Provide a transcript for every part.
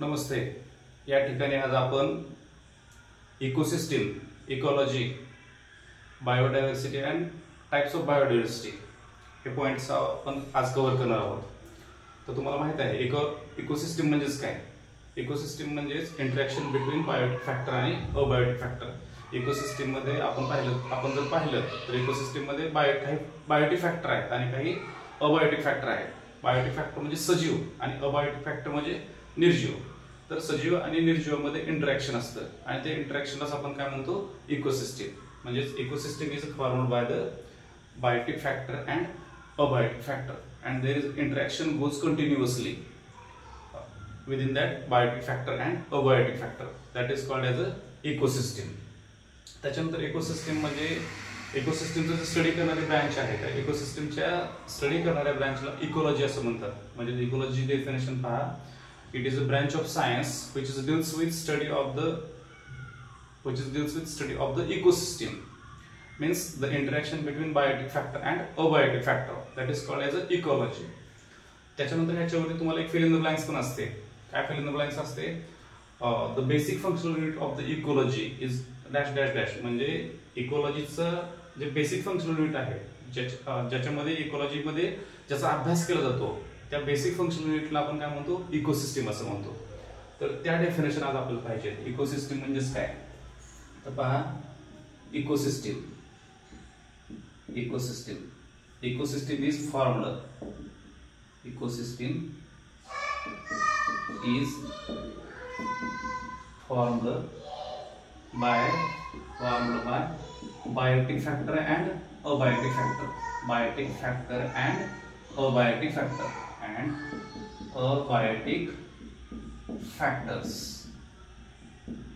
नमस्ते। या ठिकाणी आज आपण ecosystem, ecology, biodiversity and types of biodiversity हे पॉइंट्स आपण आज कव्हर करणार आहोत। तर तुम्हाला माहित आहे इकोसिस्टीम म्हणजेच काय? इकोसिस्टीम म्हणजेच इंटरॅक्शन बिटवीन बायोटिक फॅक्टर आणि अबायोटिक फॅक्टर। इकोसिस्टीम मध्ये आपण जर पाहिलं तर इकोसिस्टीम मध्ये बायोटिक फॅक्टर आहेत आणि काही अबायोटिक फॅक्टर आहेत। बायोटिक फॅक्टर म्हणजे सजीव आणि अबायोटिक फॅक्टर म्हणजे निर्जीव। तर सजीव आणि निर्जीव मध्ये इंटरॅक्शन असतं आणि ते इंटरॅक्शनलाच आपण काय म्हणतो? इकोसिस्टीम। म्हणजे ecosystem is formed by the biotic factor and abiotic factor and there is interaction goes continuously within that biotic factor and abiotic factor, that is called as a ecosystem. त्याच्यानंतर ecosystem म्हणजे इकोसिस्टीमचा study करणारी branch आहे। त्या इकोसिस्टीमच्या study करणाऱ्या ब्रांचला ecology असं म्हणतात। म्हणजे ecology definition पहा, it is a branch of science which deals with study of the ecosystem, means the interaction between biotic factor and abiotic factor, that is called as a ecology. त्याच्यानंतर ह्याच्यावरती तुम्हाला एक fill in the blanks पण असते। काय fill in the blanks असते? The basic functional unit of the ecology is dash dash dash, म्हणजे इकोलॉजीचं जे बेसिक फंक्शनल युनिट आहे ज्याच्यामध्ये इकोलॉजी मध्ये ज्याचा अभ्यास केला जातो त्या बेसिक फंक्शनल युनिटला आपण काय म्हणतो? इकोसिस्टीम असं म्हणतो। तर त्या डेफिनेशन आज आपल्याला पाहिजे। इकोसिस्टीम म्हणजेच काय? तर पहा, ecosystem ecosystem is formed by biotic factor and abiotic factor,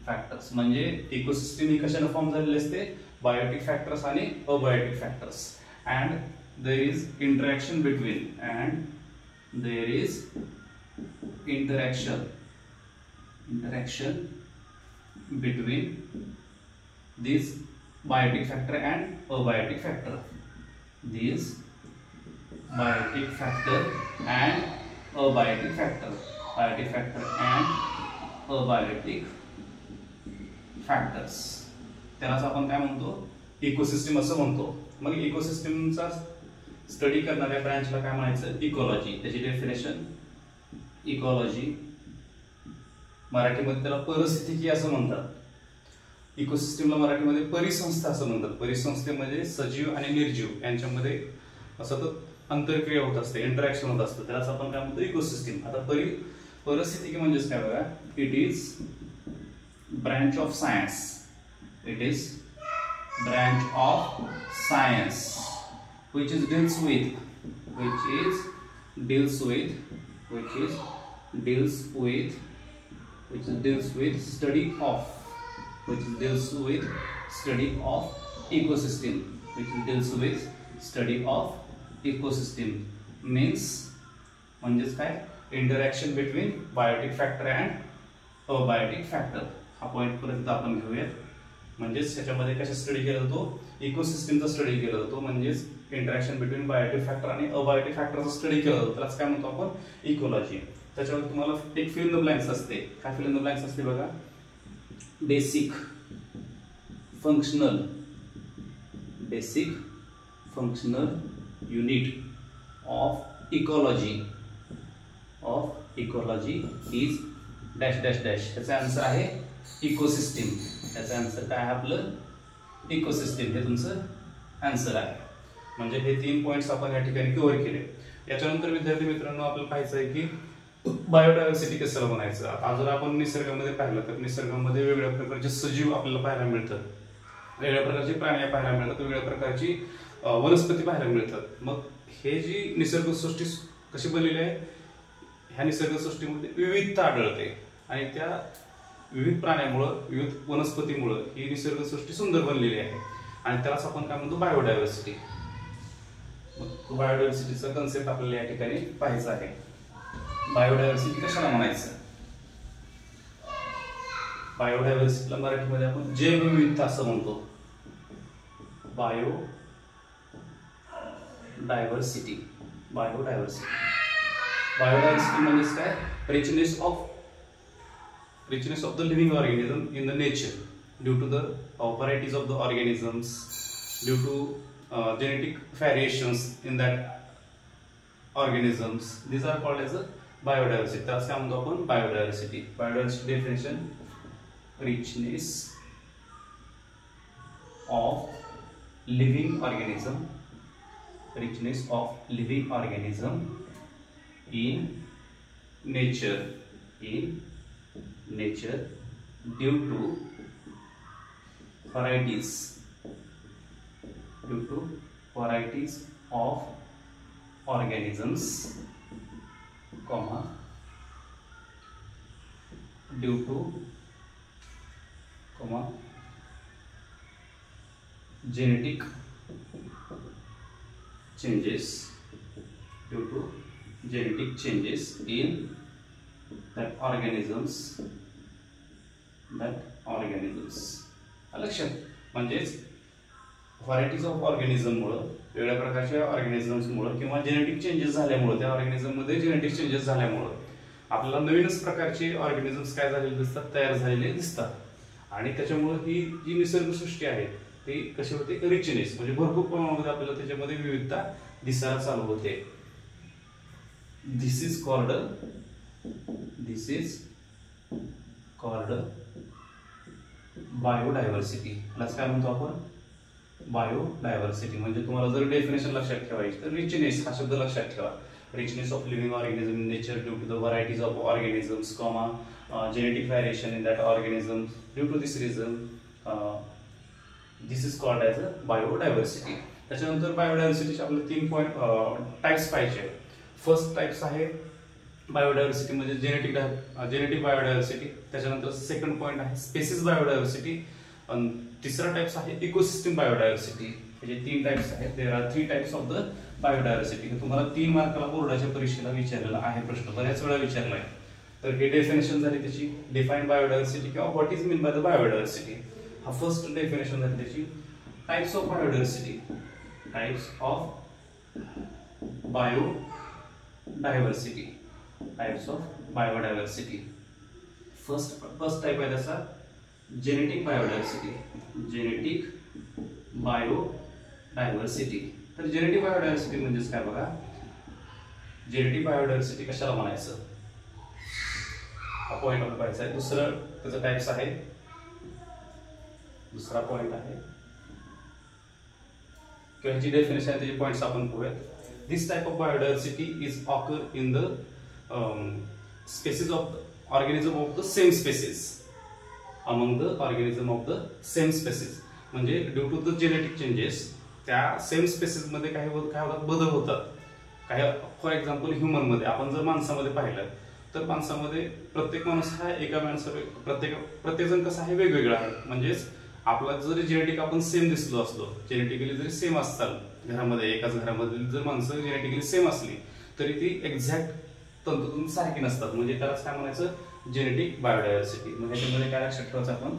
factors म्हणजे इकोसिस्टीम ही कशाने फॉर्म झालेली असते? बायोटिक फॅक्टर्स आणि abiotic factors. And there is interaction between these biotic factor and abiotic factor. These biotic factor and abiotic factor, factors, त्यालाच आपण काय म्हणतो? इकोसिस्टीम असं म्हणतो। मग इकोसिस्टीमचा स्टडी करणाऱ्या ब्रांचला काय म्हणायचं? इकॉलॉजी। त्याची डेफिनेशन, इकॉलॉजी मराठीमध्ये त्याला परिस्थितिकी असं म्हणतात। इकोसिस्टीमला मराठीमध्ये परिसंस्था असं म्हणतात। परिसंस्थेमध्ये सजीव आणि निर्जीव यांच्यामध्ये सतत आंतरक्रिया होत असते, इंटरॅक्शन होत असतं, त्यालाच आपण काय म्हणतो? इकोसिस्टीम। आता परिस्थितिकी म्हणजेच काय बघा, it is branch of science which deals with study of ecosystem, means म्हणजेच काय? Interaction between biotic factor and abiotic factor. हा पॉइंट पर्यंत आपण घेऊयात। म्हणजेच त्याच्यामध्ये कशा स्टडी केला जातो? इकोसिस्टीमचा स्टडी केला जातो। म्हणजेच इंटरॅक्शन बिटवीन बायोटिक फॅक्टर आणि अबायोटिक फॅक्टरचा स्टडी केला जातो, त्यालाच काय म्हणतो आपण? इकोलॉजी। त्याच्यावर तुम्हाला एक फिल इन द ब्लँक्स असते। काय फिल इन द ब्लँक्स असते बघा? Basic functional unit of ecology is dash dash dash. त्याचा आन्सर आहे इकोसिस्टीम। त्याचा आन्सर काय आहे आपलं? इकोसिस्टीम हे तुमचं आन्सर आहे। म्हणजे हे 3 पॉइंट्स आपण या ठिकाणी कव्हर केले। याच्यानंतर विद्यार्थी मित्रांनो आपल्याला पाहायचं आहे की बायोडायव्हर्सिटी कशाला म्हणायचं? आता जर आपण निसर्गामध्ये पाहिलं तर निसर्गामध्ये वेगवेगळ्या प्रकारचे सजीव आपल्याला पाहायला मिळतात, वेगवेगळ्या प्रकारचे प्राणी पाहायला मिळतात, वेगवेगळ्या प्रकारची वनस्पती पाहायला मिळतात। मग हे जी निसर्गसृष्टी कशी बनलेली आहे? ह्या निसर्गसृष्टीमध्ये विविधता आढळते आणि त्या विविध प्राण्यामुळे, विविध वनस्पतीमुळे ही निसर्गसृष्टी सुंदर बनलेली आहे आणि त्यालाच आपण काय म्हणतो? बायोडायव्हर्सिटी। मग बायोडायव्हर्सिटीचा कन्सेप्ट आपल्याला या ठिकाणी पाहायचा आहे। बायोडायव्हर्सिटी कशाला म्हणायचं? बायोडायव्हर्सिटीला मराठीमध्ये आपण जैवविविधता असं म्हणतो। बायोडायव्हर्सिटी म्हणजे काय? richness of richness of the living organism in the nature due to the varieties of the organisms, due to genetic variations in that organisms. These are called as a biodiversity. त्याला काय म्हणतो आपण biodiversity. Biodiversity definition: richness of living organism, richness of living organism in nature due to varieties of organisms, comma, due to genetic changes in that organisms. लक्षात म्हणजेच varieties of organism मुळे, वेगळ्या प्रकारच्या organisms मुळे किंवा जेनेटिक चेंजेस झाल्यामुळे, त्या organism मध्ये जेनेटिक चेंजेस झाल्यामुळे आपल्याला नवीनच प्रकारचे ऑर्गॅनिझम्स काय झालेले दिसतात, तयार झालेले दिसतात. आणि त्याच्यामुळे ही जी निसर्गसृष्टी आहे ती कशी होते, रिचनेस म्हणजे भरपूर प्रमाणामध्ये आपल्याला त्याच्यामध्ये विविधता दिसायला चालू होते. दिस इज कॉल्ड बायोडायव्हर्सिटी. यालाच काय म्हणतो आपण, बायोडायव्हर्सिटी. म्हणजे तुम्हाला जर डेफिनेशन लक्षात ठेवायची तर रिचनेस हा शब्द लक्षात ठेवा. richness of living organism in nature due to the varieties of organisms, genetic variation in that organism. Due to this reason, this is called as a biodiversity. त्याच्यानंतर बायोडायव्हर्सिटीचे आपले 3 टाइप्स पाहिजे. फर्स्ट टाइप्स आहे biodiversity म्हणजे genetic biodiversity. त्याच्यानंतर second point आहे species biodiversity. आणि तिसरा types आहे इकोसिस्टम बायोडायव्हर्सिटी. हे 3 टाइप्स आहेत. There are 3 types of the biodiversity. हे तुम्हाला 3 मार्काला बोर्डाच्या परीक्षेला विचारलेला आहे प्रश्न, बऱ्याच वेळा विचारलाय. तर हे डेफिनेशन झाली त्याची, डिफाईन बायोडायव्हर्सिटी किंवा what is mean by the biodiversity. हा फर्स्ट डेफिनेशन झाली त्याची. Types of biodiversity, types of biodiversity. First type आहे त्याचा जेनेटिक बायोडायव्हर्सिटी. तर जेनेटिक बायोडायव्हर्सिटी म्हणजेच काय बघा, जेनेटिक बायोडायव्हर्सिटी कशाला म्हणायचं हा पॉइंट आपल्याला पाहायचा आहे. दुसरा त्याचा टाइप्स आहे, दुसरा पॉइंट आहे किंवा जी डेफिनेशन आहे त्याचे पॉइंट्स आपण पाहूयात. This type of biodiversity is occur in the species of organism of the same species, among the organism of the same species. म्हणजे due to the genetic changes त्या सेम स्पेसिस मध्ये काय होतात, बदल होतात. काही फॉर एक्झाम्पल ह्युमन मध्ये आपण जर माणसामध्ये पाहिलं तर माणसामध्ये प्रत्येक माणूस हा एका प्रत्येक जण कसा आहे वेगवेगळा आहे. म्हणजेच आपला जरी जेनेटिक आपण सेम दिसलो असलो, जेनेटिकली जरी सेम असतात घरामध्ये, एकाच घरामध्ये जर माणसं जेनेटिकली सेम असली तरी ती एक्झॅक्ट तंतोतंत सारखी नसतात. म्हणजे त्यालाच काय म्हणायचं, जेनेटिक बायोडायव्हर्सिटी. म्हणजे त्याच्यामध्ये काय लक्षात ठेवायचं आपण,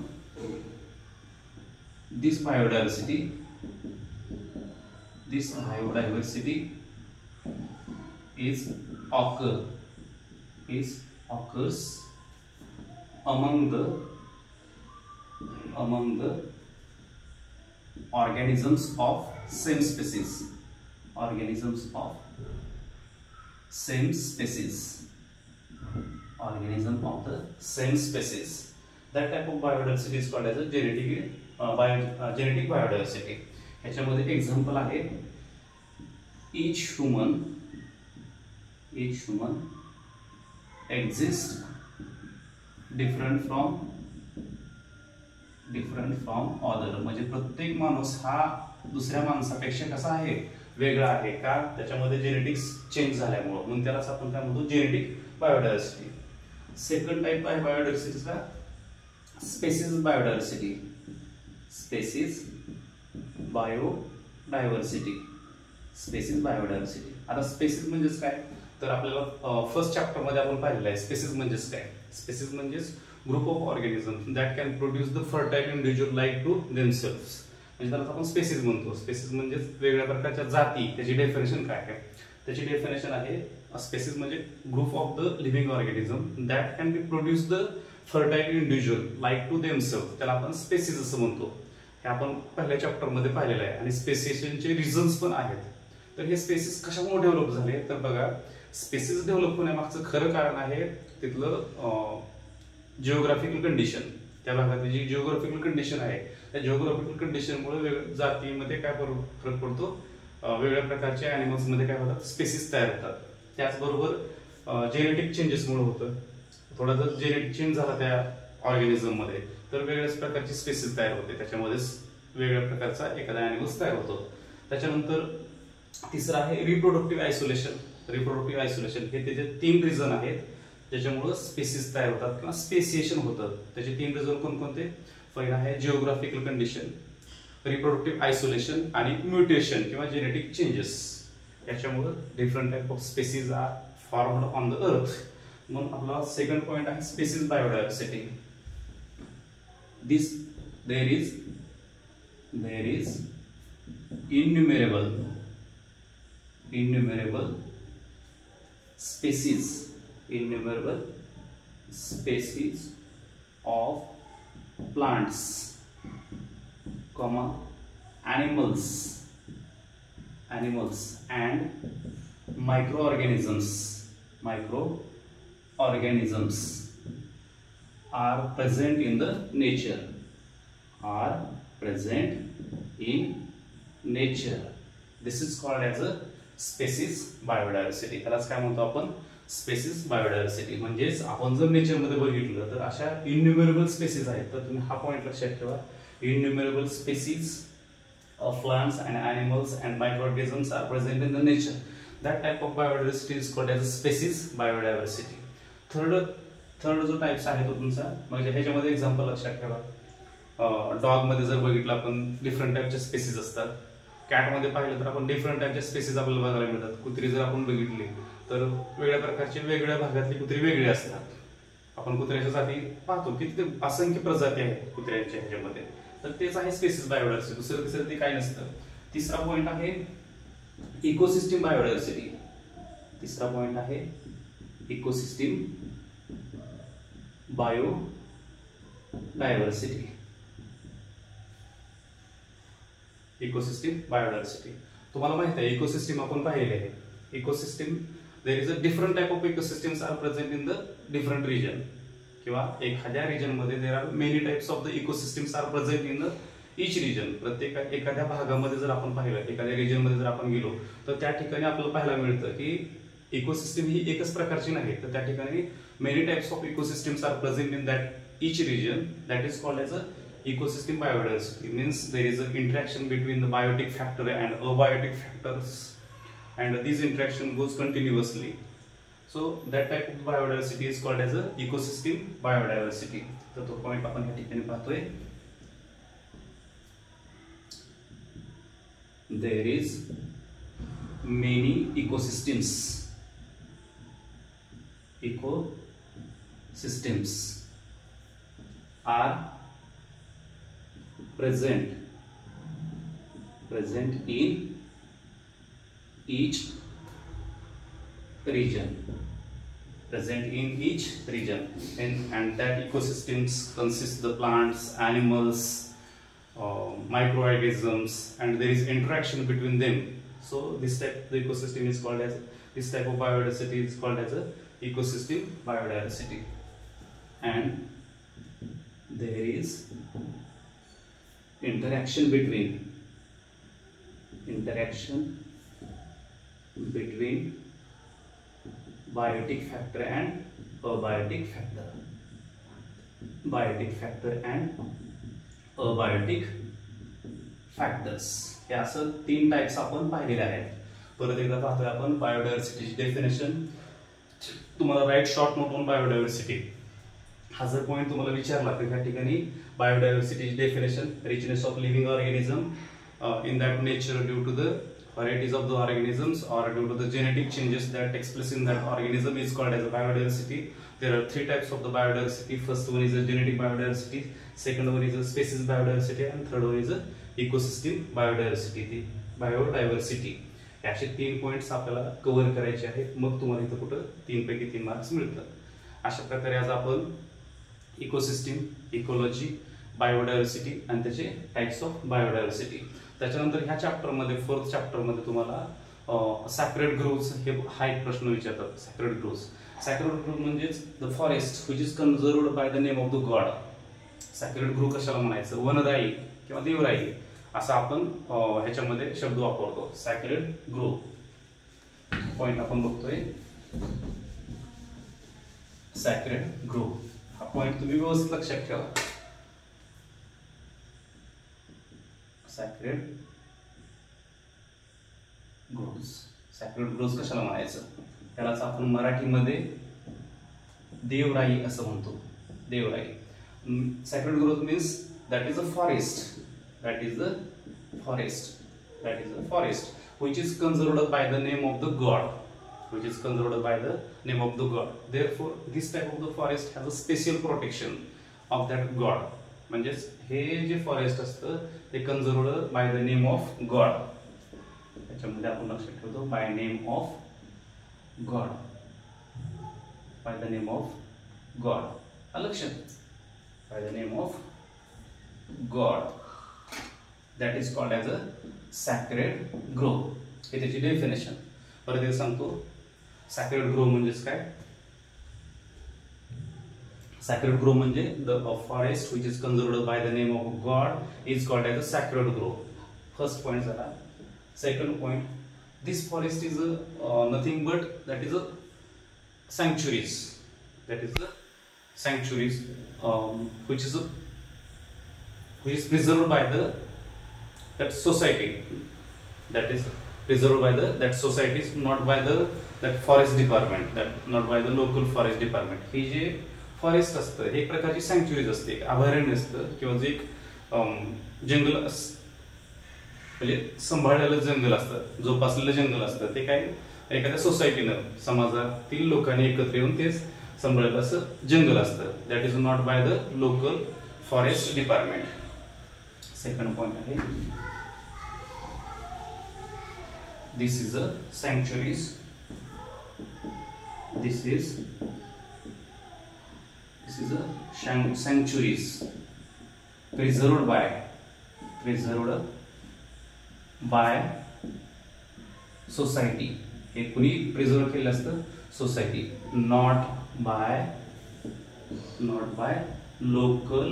दिस biodiversity occurs among the organisms of same species. Organisms of the same species. That type of biodiversity is called as a genetic biodiversity. ह्याच्यामध्ये एक्झाम्पल आहे, each human exists different from other. म्हणजे प्रत्येक माणूस हा दुसऱ्या माणसापेक्षा कसा आहे, वेगळा आहे. का, त्याच्यामध्ये जेनेटिक्स चेंज झाल्यामुळे. म्हणून त्यालाच आपण काय म्हणतो, जेनेटिक बायोडायव्हर्सिटी. सेकंड टाइप आहे बायोडायव्हर्सिटीचा स्पेसिस बायोडायव्हर्सिटी. आता स्पेसिस म्हणजेच काय, तर आपल्याला फर्स्ट चॅप्टर मध्ये आपण पाहिलेलं आहे स्पेसिस म्हणजेच काय. स्पेसिस म्हणजेच group of organism that can produce the fertile individual like to themselves. म्हणजे त्याला आपण स्पेसिस म्हणतो. स्पेसिस म्हणजेच वेगळ्या प्रकारच्या जाती. त्याची डेफिनेशन काय आहे, त्याची डेफिनेशन आहे स्पेसिस म्हणजे group of the living organism that can be produce the fertile individual like to themself, त्याला आपण स्पेसीज असं म्हणतो. हे आपण पहिल्या चॅप्टरमध्ये पाहिलेलं आहे. आणि स्पेसिएशनचे रिझन्स पण आहेत. तर हे स्पेसिस कशामुळे डेव्हलप झाले तर बघा, स्पेसिस डेव्हलप होण्यामागचं खरं कारण आहे तिथलं जिओग्राफिकल कंडिशन. त्या भागातली जी जिओग्राफिकल कंडिशन आहे त्या जिओग्राफिकल कंडिशनमुळे जातीमध्ये काय फरक पडतो, वेगवेगळ्या प्रकारच्या अॅनिमल्समध्ये काय होतात, स्पेसिस तयार होतात. त्याचबरोबर जेनेटिक चेंजेसमुळे होतं. थोडा जर जेनेटिक चेंज झाला त्या ऑर्गॅनिझममध्ये तर वेगळ्याच प्रकारची स्पेसिस तयार होते. त्याच्यामध्येच वेगवेगळ्या प्रकारचा एखादा अॅनिमल्स तयार होतो. त्याच्यानंतर तिसरं आहे रिप्रोडक्टिव्ह आयसोलेशन. रिप्रोडक्टिव्ह आयसोलेशन हे त्याचे 3 रिझन आहेत ज्याच्यामुळे स्पेसिस तयार होतात किंवा स्पेसिएशन होतं. त्याचे 3 रिझन कोणकोणते? पहिला आहे जिओग्राफिकल कंडिशन, रिप्रोडक्टिव्ह आयसोलेशन आणि म्युटेशन किंवा जेनेटिक चेंजेस. याच्यामुळे different type of species are formed on the earth. म्हणून आपला सेकंड पॉइंट आहे species biodiversity. there is innumerable species of plants, animals and microorganisms are present in the nature. This is called as a species biodiversity. त्यालाच काय म्हणतो आपण? Species biodiversity. म्हणजेच आपण जर नेचर मध्ये बघितलं तर अशा इन्युमरेबल स्पेसिस आहेत. तर तुम्ही हा पॉइंट लक्षात ठेवा. इन्युमरेबल spaces of plants and animals and microorganisms are present in the nature. That type of biodiversity is called as species biodiversity. Third जो टाइप्स आहे तो तुमचा, म्हणजे ह्याच्यामध्ये एक्झाम्पल लक्षात ठेवा. डॉग मध्ये जर बघितलं आपण डिफरंट टाइपचे स्पेसिस असतात. कॅट मध्ये पाहिलं तर आपण डिफरंट टाइपचे स्पेसिस आपल्याला बघायला मिळतात. कुत्री जर आपण बघितली तर वेगळ्या प्रकारचे वेगळ्या भागातली कुत्री वेगळी असतात. आपण कुत्र्याच्या जाती पाहतो की तिथे असंख्य प्रजाती आहेत कुत्र्यांच्या ह्याच्यामध्ये. तर तेच आहे स्पेसिस बायोडायव्हर्सिटी. दुसरं तिसरं ते काय नसतं. तिसरा पॉइंट आहे इकोसिस्टीम बायोडायव्हर्सिटी. Ecosystem biodiversity. तुम्हाला माहित आहे इकोसिस्टीम आपण पाहिले आहे. Ecosystem there is a different type of ecosystems are present in the different region. किंवा एखाद्या रिजन मध्ये there are many types of the ecosystems are present in the each region. प्रत्येक एखाद्या भागामध्ये जर आपण पाहिलं, एखाद्या रिजन मध्ये जर आपण गेलो तर त्या ठिकाणी आपल्याला पाहायला मिळतं की इकोसिस्टम ही एकच प्रकारची नाही. तर त्या ठिकाणी many types of ecosystems are present in that each region. That is called as a ecosystem biodiversity. Means there is an interaction between the biotic factor and abiotic factors, and this interaction goes continuously. So that type of biodiversity is called as a ecosystem biodiversity. तर तो point आपण या ठिकाणी पाहतोय. There is many ecosystems are present in each region. And that ecosystems consist the plants, animals, microorganisms, and there is interaction between them. So this type the ecosystem is called as, this type of biodiversity is called as a ecosystem biodiversity. And there is interaction between biotic factor and abiotic factors. हे असं 3 types आपण पाहिलेले आहेत. परत एकदा पाहतोय आपण बायोडायव्हर्सिटीची डेफिनेशन. तुम्हाला write short note on biodiversity हा जर पॉइंट तुम्हाला विचारला तर त्या ठिकाणी बायोडायव्हर्सिटीची definition, richness of living organism in that nature due to the varieties of the organisms or due to the genetic changes that takes place in that organism is called as a biodiversity. There are 3 types of the biodiversity. First one is a genetic biodiversity, second one is a species biodiversity, and third one is a ecosystem biodiversity. असे 3 points आपल्याला cover करायचे आहेत. मग तुम्हाला इथं कुठं 3 पैकी 3 marks मिळतात. अशा प्रकारे आज आपण इकोसिस्टीम, इकोलॉजी, बायोडायव्हर्सिटी आणि त्याचे टाइप्स ऑफ बायोडायव्हर्सिटी. त्याच्यानंतर ह्या चॅप्टरमध्ये 4th चॅप्टरमध्ये तुम्हाला सॅक्रेड ग्रोव्हज हा एक प्रश्न विचारतात. सॅक्रेड ग्रोव्ह म्हणजेच the forest which is conserved by the name of the god. Sacred grove कशाला म्हणायचं? वनराई किंवा देवराई असा आपण ह्याच्यामध्ये शब्द वापरतो. सॅक्रेड ग्रोव्ह पॉइंट आपण बघतोय. सॅक्रेड ग्रोव्ह हा पॉइंट तुम्ही व्यवस्थित लक्षात ठेवा. सॅक्रेड ग्रोव्हज. सॅक्रेड ग्रोव्हज कशाला म्हणायचं? त्यालाच आपण मराठीमध्ये देवराई असं म्हणतो. देवराई. Sacred grove means that is a forest. That is the forest. That is a forest which is conserved by the name of the god. Which is conserved by the name of the god. Therefore, this type of the forest has a special protection of that god. म्हणजेच हे जे forest असतं ते conserved by the name of god. त्याच्यामध्ये आपण लक्षात ठेवतो by name of god. By the name of god. लक्षात. By the name of god. That is called as a sacred grove. हे त्याची डेफिनेशन. परत एक सांगतो. सॅक्रेड ग्रोव्ह म्हणजेच काय? सॅक्रेड ग्रोव्ह म्हणजे the forest which is conserved by the name of god is called as a sacred grove. First point झाला. Second point, this forest is nothing but that is a sanctuaries. That is a sanctuaries which is preserved by that society. That is preserved by that society, not by that forest department. That not by the local forest department. हे जे forest असतं हे एक प्रकारची सँक्च्युरीज असते, अभयारण्य असतं किंवा जे एक जंगल म्हणजे संभाळलेलं जंगल असतं, जोपासलेलं जंगल असतं. ते काय एखाद्या सोसायटीनं, समाजातील लोकांनी एकत्र येऊन तेच सांभाळलेलं असं जंगल असतं. That is not by the local forest department. Second point आहे this is a sanctuaries. This is a sanctuaries preserved by society. हे कुणी प्रिझर्व केलं असतं? Society. not by local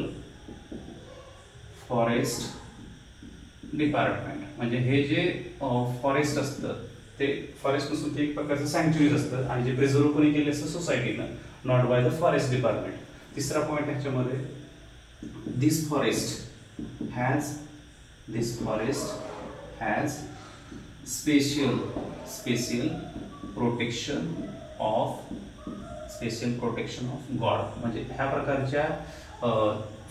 forest department. म्हणजे हे जे फॉरेस्ट असतं ते फॉरेस्ट नसून ते एक प्रकारचं सँक्च्युरीज असतं आणि जे प्रिझर्व कोणी केले असतं? सोसायटीनं. Not by the forest department. तिसरा पॉइंट ह्याच्यामध्ये this forest has special protection of god. म्हणजे ह्या प्रकारच्या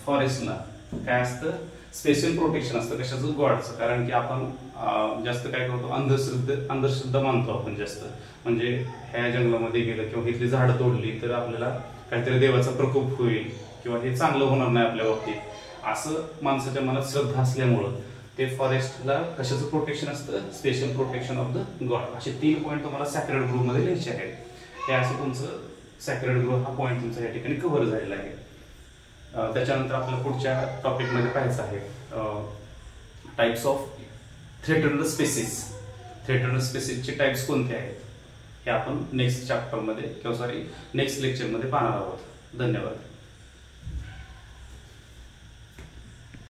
फॉरेस्टला काय असतं? स्पेशल प्रोटेक्शन असतं. कशाचं? गॉडचं. कारण की आपण जास्त काय करतो? अंधश्रद्धा मानतो आपण जास्त. म्हणजे ह्या जंगलामध्ये गेलं किंवा इथली झाडं तोडली तर आपल्याला काहीतरी देवाचा प्रकोप होईल किंवा हे चांगलं होणार नाही आपल्या बाबतीत, असं माणसाच्या मनात श्रद्धा असल्यामुळं ते फॉरेस्टला कशाचं प्रोटेक्शन असतं? Special protection of the God. असे 3 पॉईंट तुम्हाला सॅक्रेड ग्रोव्ह मध्ये लिहायचे आहेत. हे असं तुमचं सॅक्रेड ग्रोव्ह हा पॉईंट तुमचा या ठिकाणी कव्हर झालेला आहे. त्याच्यानंतर आपल्याला पुढच्या टॉपिकमध्ये पाहायचं आहे types of threatened species. Threatened स्पेसीजचे टाइप्स कोणते आहेत हे आपण नेक्स्ट चॅप्टरमध्ये किंवा नेक्स्ट लेक्चरमध्ये पाहणार आहोत. धन्यवाद.